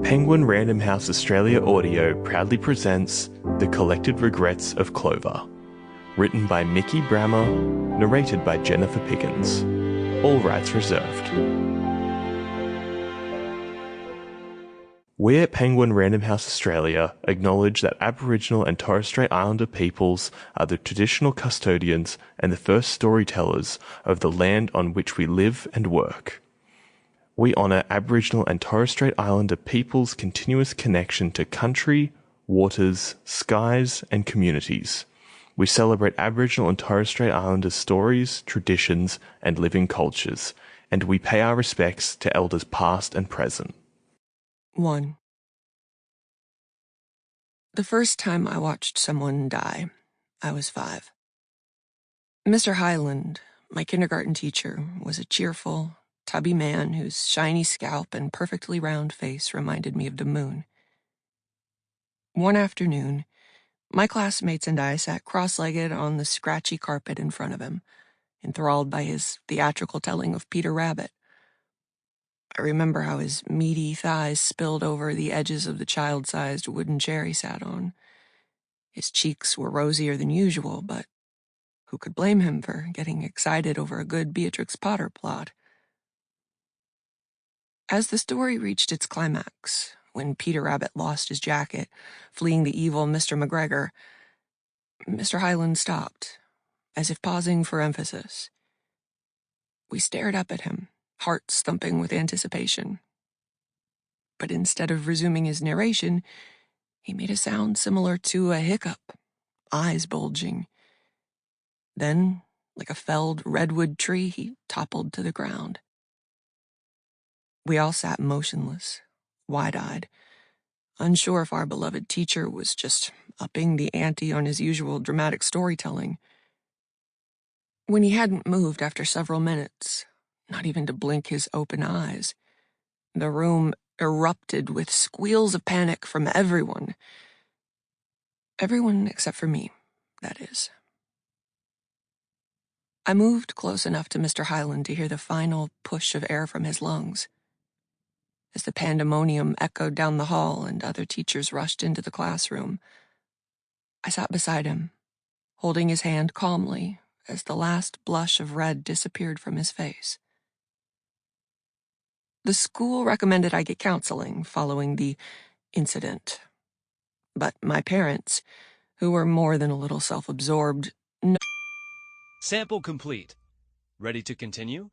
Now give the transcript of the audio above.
Penguin Random House Australia Audio proudly presents The Collected Regrets of Clover. Written by Mikki Brammer, narrated by Jennifer Pickens. All rights reserved. We at Penguin Random House Australia acknowledge that Aboriginal and Torres Strait Islander peoples are the traditional custodians and the first storytellers of the land on which we live and work. We honour Aboriginal and Torres Strait Islander peoples' continuous connection to country, waters, skies and communities. We celebrate Aboriginal and Torres Strait Islander stories, traditions and living cultures, and we pay our respects to elders past and present. 1. The first time I watched someone die, I was 5. Mr. Hyland, my kindergarten teacher, was a cheerful, tubby man whose shiny scalp and perfectly round face reminded me of the moon. One afternoon, my classmates and I sat cross-legged on the scratchy carpet in front of him, enthralled by his theatrical telling of Peter Rabbit. I remember how his meaty thighs spilled over the edges of the child-sized wooden chair he sat on. His cheeks were rosier than usual, but who could blame him for getting excited over a good Beatrix Potter plot? As the story reached its climax, when Peter Rabbit lost his jacket, fleeing the evil Mr. McGregor, Mr. Hyland stopped, as if pausing for emphasis. We stared up at him, hearts thumping with anticipation. But instead of resuming his narration, he made a sound similar to a hiccup, eyes bulging. Then, like a felled redwood tree, he toppled to the ground. We all sat motionless, wide-eyed, unsure if our beloved teacher was just upping the ante on his usual dramatic storytelling. When he hadn't moved after several minutes, not even to blink his open eyes, the room erupted with squeals of panic from everyone. Everyone except for me, that is. I moved close enough to Mr. Hyland to hear the final push of air from his lungs. As the pandemonium echoed down the hall and other teachers rushed into the classroom, I sat beside him, holding his hand calmly as the last blush of red disappeared from his face. The school recommended I get counseling following the incident, but my parents, who were more than a little self-absorbed, Sample complete. Ready to continue?